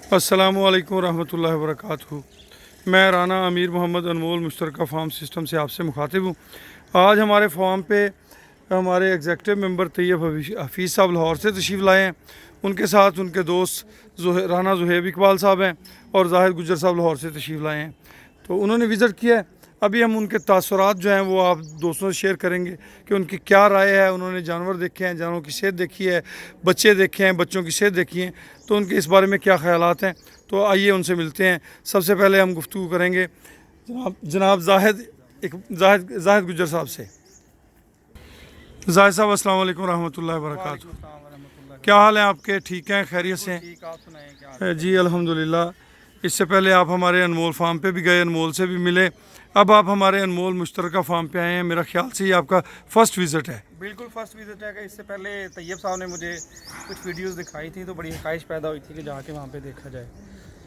अस्सलामुअलैकुम रहमतुल्लाहि व बरकातहू। मैं राना अमीर मोहम्मद अनमोल मुश्तरका फार्म सिस्टम से आपसे मुखातिब हूँ। आज हमारे फार्म पे हमारे एग्जेक्टिव मेंबर तैयब हफीज़ साहब लाहौर से तशरीफ़ लाए हैं। उनके साथ उनके दोस्त राना ज़ुहैब इकबाल साहब हैं और जाहिद गुजर साहब लाहौर से तशरीफ़ लाए हैं। तो उन्होंने विज़िट किया है। अभी हम उनके तासुरात जो हैं वो आप दोस्तों से शेयर करेंगे कि उनकी क्या राय है। उन्होंने जानवर देखे हैं, जानवरों की सेहत देखी है, बच्चे देखे हैं, बच्चों की सेहत देखी है, तो उनके इस बारे में क्या ख्यालात हैं। तो आइए उनसे मिलते हैं। सबसे पहले हम गुफ्तगू करेंगे जनाब जाहिद गुजर साहब से। जाहिद साहब अस्सलाम वालेकुम रहमतुल्लाहि व बरकातहू। क्या हाल है आपके? ठीक हैं, खैरियत से हैं? जी अल्हम्दुलिल्लाह। इससे पहले आप हमारे अनमोल फार्म पे भी गए, अनमोल से भी मिले, अब आप हमारे अनमोल मुश्तरका फार्म पे आए हैं। मेरा ख्याल से ये आपका फ़र्स्ट विज़िट है। बिल्कुल फर्स्ट विजिट है कि इससे पहले तैयब साहब ने मुझे कुछ वीडियोस दिखाई थी तो बड़ी ख्वाहिश पैदा हुई थी कि जाके वहाँ पे देखा जाए।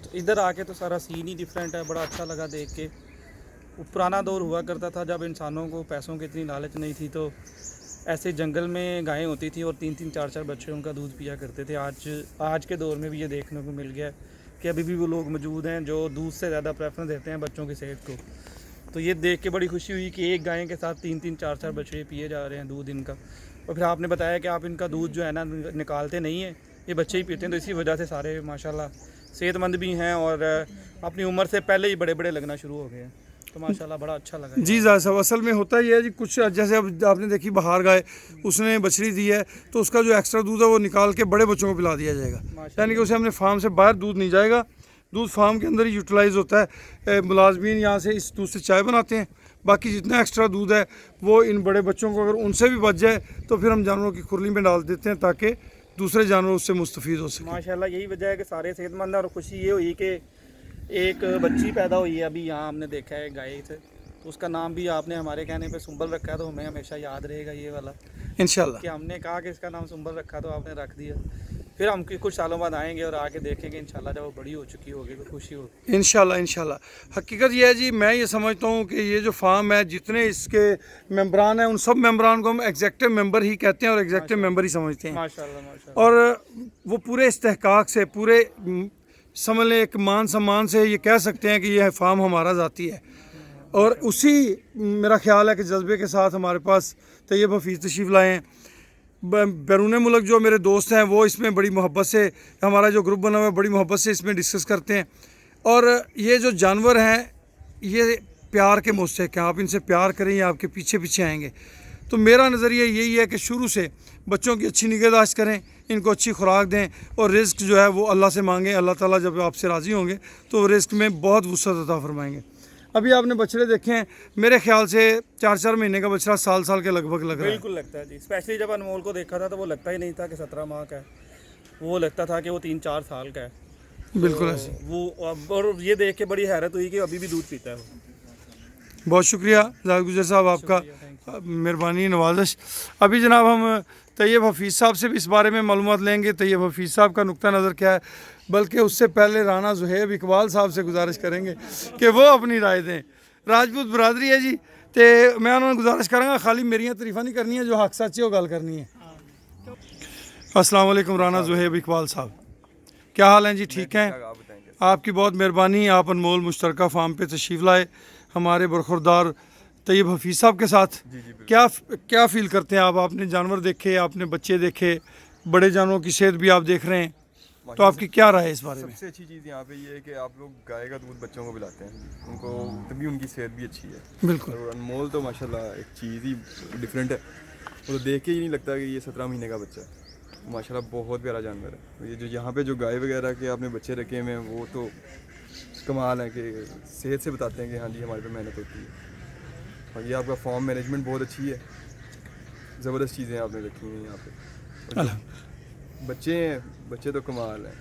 तो इधर आके तो सारा सीन ही डिफरेंट है, बड़ा अच्छा लगा देख के। वो पुराना दौर हुआ करता था जब इंसानों को पैसों की इतनी लालच नहीं थी, तो ऐसे जंगल में गायें होती थी और 3-3 4-4 बच्चे उनका दूध पिया करते थे। आज के दौर में भी ये देखने को मिल गया कि अभी भी वो लोग मौजूद हैं जो दूध से ज़्यादा प्रेफरेंस देते हैं बच्चों की सेहत को। तो ये देख के बड़ी खुशी हुई कि एक गाय के साथ 3-3 4-4 बछड़े पिए जा रहे हैं दूध इनका। और फिर आपने बताया कि आप इनका दूध जो है ना निकालते नहीं हैं, ये बच्चे ही पीते हैं। तो इसी वजह से सारे माशाल्लाह सेहतमंद भी हैं और अपनी उम्र से पहले ही बड़े बड़े लगना शुरू हो गए हैं। तो माशाल्लाह बड़ा अच्छा लगा। जी जाहिद साहब, असल में होता ही है जी, कुछ जैसे अब आपने देखी बाहर गाय, उसने बछड़ी दी है तो उसका जो एक्स्ट्रा दूध है वो निकाल के बड़े बच्चों को पिला दिया जाएगा, यानी कि उसे हमने फार्म से बाहर दूध नहीं जाएगा, दूध फार्म के अंदर ही यूटिलाइज़ होता है। मुलाजमीन यहाँ से इस दूध से चाय बनाते हैं, बाकी जितना एक्स्ट्रा दूध है वो इन बड़े बच्चों को अगर उनसे भी बच जाए तो फिर हम जानवरों की खुरली में डाल देते हैं ताकि दूसरे जानवर उससे मुस्तफ़ीद हो सकें। माशाल्लाह यही वजह है कि सारे सेहतमंद हैं। और खुशी ये हुई कि एक बच्ची पैदा हुई है अभी यहाँ हमने देखा है गाय से, तो उसका नाम भी आपने हमारे कहने पे सुंबल रखा है। तो हमें हमेशा याद रहेगा ये वाला इंशाल्लाह कि हमने कहा कि इसका नाम सुंबल रखा तो आपने रख दिया। फिर हम कुछ सालों बाद आएंगे और आके देखेंगे इंशाल्लाह जब वो बड़ी हो चुकी होगी तो खुशी होगी। इंशाल्लाह। हकीकत यह है जी, मैं ये समझता हूँ कि ये जो फार्म है, जितने इसके मेंबरान हैं उन सब मेंबरान को हम एग्जेक्टिव मेंबर ही कहते हैं और एग्जेक्टिव मेंबर ही समझते हैं। माशाल्लाह और वो पूरे इस्तेहकाक से, पूरे समझ लें एक मान सम्मान से ये कह सकते हैं कि यह फार्म हमारा ज़ाती है। और उसी मेरा ख्याल है कि जज्बे के साथ हमारे पास तैयब हफीज़ तशरीफ़ लाए हैं। बैरून मुल्क जो मेरे दोस्त हैं वो इसमें बड़ी मोहब्बत से, हमारा जो ग्रुप बना हुआ है बड़ी मोहब्बत से इसमें डिस्कस करते हैं। और ये जो जानवर हैं ये प्यार के मुस्तहिक़ हैं, आप इनसे प्यार करें ये आपके पीछे पीछे आएंगे। तो मेरा नज़रिया यही है कि शुरू से बच्चों की अच्छी निगहदाश्त करें, इनको अच्छी खुराक दें और रिज़्क जो है वो अल्लाह से मांगें। अल्लाह ताला जब आपसे राज़ी होंगे तो रिज़्क में बहुत वुसअत अता फरमाएंगे। अभी आपने बछड़े देखे हैं, मेरे ख्याल से 4-4 महीने का बछड़ा साल के लगभग लग रहा है। बिल्कुल लगता है जी, स्पेशली जब अनमोल को देखा था तो वो लगता ही नहीं था कि 17 माह का है, वो लगता था कि वो 3-4 साल का है। बिल्कुल तो ऐसे। वो और ये देख के बड़ी हैरत हुई कि अभी भी दूध पीता है वो। बहुत शुक्रिया जाहिद गुजर साहब, आपका मेहरबानी नवाजिश। अभी जनाब हम तैयब हफीज़ साहब से भी इस बारे में मालूमात लेंगे, तैयब हफीज़ साहब का नुक्ता नज़र क्या है, बल्कि उससे पहले राना ज़ुहैब इकबाल साहब से गुजारिश करेंगे कि वो अपनी राय दें। राजपूत बरादरी है जी, तो मैं उन्होंने गुजारिश करूँगा खाली मेरियां तरीफा नहीं करनी है, जो हक सच है वो गल करनी है। अस्सलाम वालेकुम राना ज़ुहैब इकबाल साहब, क्या हाल हैं जी? ठीक हैं, आपकी बहुत मेहरबानी, आप अनमोल मुश्तरका फार्म पे तशरीफ़ लाए हमारे बरखुरदार तैयब हफीज़ साहब के साथ। क्या फ़ील करते हैं आप? आपने जानवर देखे, आपने बच्चे देखे, बड़े जानवरों की सेहत भी आप देख रहे हैं, तो आपकी क्या राय है इस बारे में? सबसे अच्छी चीज़ यहाँ पे ये है कि आप लोग गाय का दूध बच्चों को पिलाते हैं, उनको तभी उनकी सेहत भी अच्छी है। बिल्कुल। और अनमोल तो माशाल्लाह एक चीज़ ही डिफरेंट है, वो तो देख के ही नहीं लगता कि ये 17 महीने का बच्चा है। माशाल्लाह बहुत प्यारा जानवर है। ये जो यहाँ पे जो गाय वगैरह के आपने बच्चे रखे हुए हैं वो तो कमाल है कि सेहत से बताते हैं कि हाँ जी हमारे पे मेहनत होती है। और ये आपका फॉर्म मैनेजमेंट बहुत अच्छी है, ज़बरदस्त चीज़ें आपने रखी हुई हैं यहाँ पे। बच्चे हैं, बच्चे तो कमाल हैं,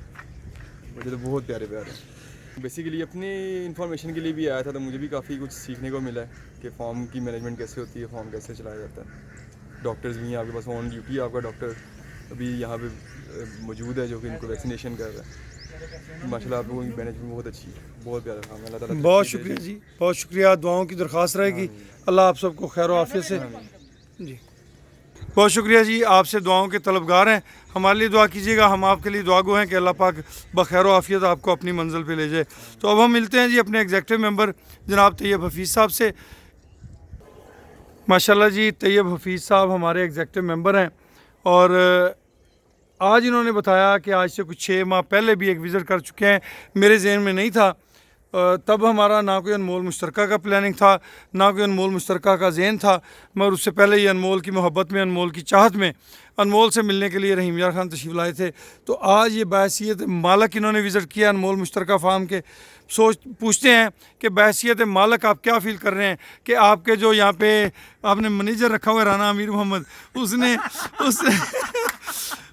बच्चे तो बहुत प्यारे प्यारे हैं। बेसिकली अपनी इंफॉर्मेशन के लिए भी आया था, तो मुझे भी काफ़ी कुछ सीखने को मिला है कि फॉर्म की मैनेजमेंट कैसे होती है, फॉर्म कैसे चलाया जाता है। डॉक्टर्स भी हैं आपके पास, ऑन ड्यूटी आपका डॉक्टर अभी यहाँ पे मौजूद है जो कि इनको वैक्सीनेशन कर रहा है। माशाल्लाह आप लोगों की मैनेजमेंट बहुत अच्छी है, बहुत प्यारा काम है। अल्लाह ताला बहुत शुक्रिया जी, बहुत शुक्रिया। दुआओं की दरख्वास्त रहेगी, अल्लाह आप सबको खैर आफियत से जी। बहुत शुक्रिया जी, आपसे दुआओं के तलबगार हैं। हमारे लिए दुआ कीजिएगा, हम आपके लिए दुआगो हैं कि अल्लाह पाक बखैर आफियत आपको अपनी मंजिल पे ले जाए। तो अब हम मिलते हैं जी अपने एग्जेक्टिव मेंबर जनाब तैयब हफीज़ साहब से। माशाल्लाह जी, तैयब हफीज़ साहब हमारे एग्जेक्टिव मेंबर हैं और आज इन्होंने बताया कि आज से कुछ 6 माह पहले भी एक विज़िट कर चुके हैं। मेरे जहन में नहीं था, तब हमारा ना कोई अनमोल मुश्तरका का प्लानिंग था, ना कोई अनमोल मुश्तरका का जहन था, मगर उससे पहले ही अनमोल की मोहब्बत में, अनमोल की चाहत में अनमोल से मिलने के लिए रहीम यार खान तशरीफ़ लाए थे। तो आज ये बहसीत मालक इन्होंने विज़िट किया अनमोल मुश्तरका फार्म के। पूछते हैं कि बहसीत मालक आप क्या फ़ील कर रहे हैं कि आपके जो यहाँ पे आपने मैनेजर रखा हुआ है राना अमीर मोहम्मद,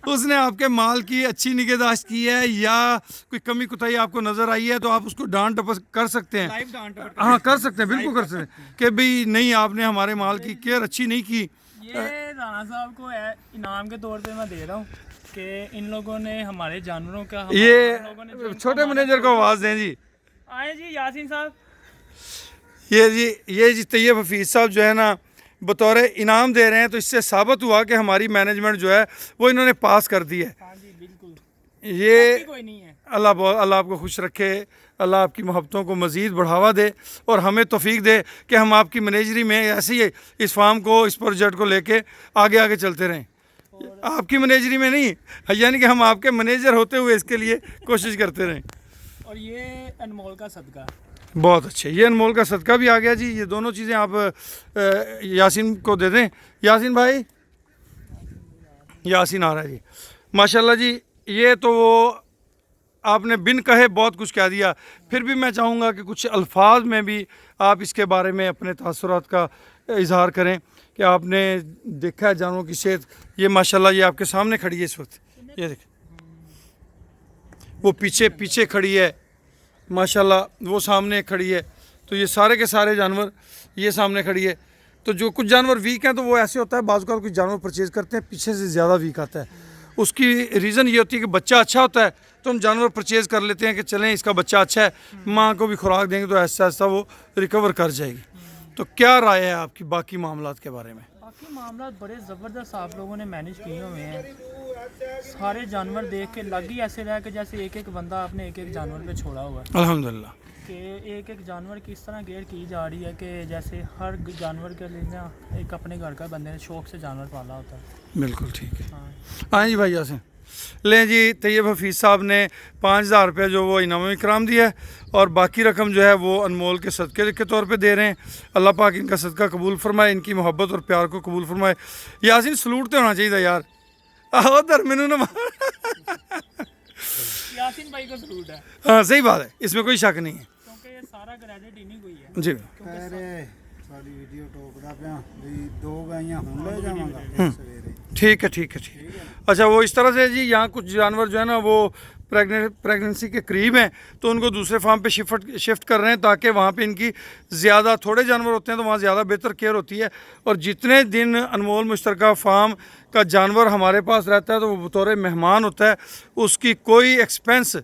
उसने आपके माल की अच्छी निगहदाश्त की है या कोई कमी कुताही आपको नज़र आई है तो आप उसको डांट डपट कर सकते हैं? हाँ, कर सकते हैं, बिल्कुल कर सकते हैं कि भाई नहीं, आपने हमारे माल की केयर अच्छी नहीं की। ये राणा साहब को इनाम के तौर पे मैं दे रहा हूँ कि इन लोगों ने हमारे जानवरों का ये छोटे मैनेजर को आवाज़ दें जी। आए जी यासीन साहब। ये जी तैयब हफीज़ साहब जो है ना बतौर इनाम दे रहे हैं, तो इससे साबित हुआ कि हमारी मैनेजमेंट जो है वो इन्होंने पास कर दी है। हाँ जी बिल्कुल, ये कोई नहीं है। अल्लाह आपको खुश रखे, अल्लाह आपकी मोहब्बतों को मज़ीद बढ़ावा दे और हमें तौफीक दे कि हम आपकी मैनेजरी में ऐसे ही इस फार्म को, इस प्रोजेक्ट को लेके आगे आगे चलते रहें। आपकी मैनेजरी में नहीं, यानी कि हम आपके मैनेजर होते हुए इसके लिए कोशिश करते रहें। और ये अनमोल का सदका। बहुत अच्छे, ये अनमोल का सदका भी आ गया जी। ये दोनों चीज़ें आप यासीन को दे दें। यासीन भाई, यासीन आ रहा है जी। माशाल्लाह जी, ये तो वो आपने बिन कहे बहुत कुछ कह दिया। फिर भी मैं चाहूँगा कि कुछ अल्फाज में भी आप इसके बारे में अपने तासुरात का इजहार करें कि आपने देखा है जानवरों की सेहत। ये माशाल्लाह ये आपके सामने खड़ी है इस वक्त, ये देखें, वो पीछे खड़ी है माशाल्लाह, वो सामने खड़ी है। तो ये सारे के सारे जानवर ये सामने खड़ी है। तो जो कुछ जानवर वीक हैं तो वो ऐसे होता है, बाज़ का कुछ जानवर परचेज़ करते हैं पीछे से ज़्यादा वीक आता है। उसकी रीज़न ये होती है कि बच्चा अच्छा होता है तो हम जानवर परचेज़ कर लेते हैं कि चलें इसका बच्चा अच्छा है, माँ को भी खुराक देंगे तो ऐसा ऐसा वो रिकवर कर जाएगी। तो क्या राय है आपकी बाकी मामलात के बारे में? बाकी मामला बड़े ज़बरदस्त आप लोगों ने मैनेज किए हुए हैं। सारे जानवर देख के लग ही ऐसे रहा कि जैसे एक एक बंदा आपने एक एक जानवर पे छोड़ा हुआ है। अल्हम्दुलिल्लाह कि एक एक जानवर किस तरह केयर की जा रही है कि जैसे हर जानवर के लिए ना एक अपने घर का बंदे ने शौक से जानवर पाला होता है। बिल्कुल ठीक है। हाँ हाँ जी भाई, यासिन लें जी। तैयब हफीज़ साहब ने 5000 रुपये जो वो इनाम इकराम दिया है और बाकी रकम जो है वो अनमोल के सदक़े के तौर पे दे रहे हैं। अल्लाह पाक इनका सदका कबूल फरमाए, इनकी मोहब्बत और प्यार को कबूल फरमाए। यासिन सलूट तो होना चाहिए था यार। आहो दर मैनू ना यासीन भाई को सलूट है हाँ, सही बात है, इसमें कोई शक नहीं है क्योंकि ये सारा क्रेडिट इन्हीं को ही है। जी। ਸਾਡੀ ਵੀਡੀਓ ਟੋਕਦਾ ਪਿਆ ਵੀ 2 ਗਾਈਆਂ ਹੁਣ ਲੈ ਜਾਵਾਂਗਾ ਸਵੇਰੇ। ठीक है ठीक है ठीक है। अच्छा, वो इस तरह से जी यहाँ कुछ जानवर जो है ना वो प्रेगनेंसी के करीब हैं तो उनको दूसरे फार्म पे शिफ्ट कर रहे हैं ताकि वहाँ पे इनकी ज़्यादा, थोड़े जानवर होते हैं तो वहाँ ज़्यादा बेहतर केयर होती है। और जितने दिन अनमोल मुश्तरका फार्म का जानवर हमारे पास रहता है तो वो बतौर मेहमान होता है, उसकी कोई एक्सपेंस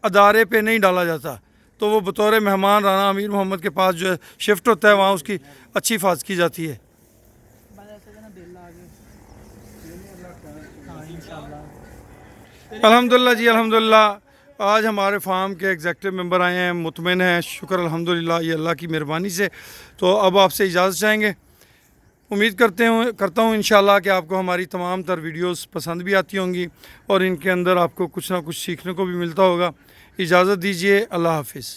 अदारे पे नहीं डाला जाता। तो वो बतौर मेहमान राना अमीर मोहम्मद के पास जो है शिफ्ट होता है, वहाँ उसकी अच्छी हिफाजत की जाती है। अल्हम्दुलिल्लाह जी, अल्हम्दुलिल्लाह। आज हमारे फार्म के एग्जेक्टिव मेंबर आए हैं, मुतमिन हैं, शुक्र अल्हम्दुलिल्लाह, ये अल्लाह की मेहरबानी से। तो अब आपसे इजाज़त चाहेंगे। उम्मीद करता हूँ इंशाल्लाह कि आपको हमारी तमाम तर वीडियोस पसंद भी आती होंगी और इनके अंदर आपको कुछ ना कुछ सीखने को भी मिलता होगा। इजाज़त दीजिए, अल्लाह हाफिज़।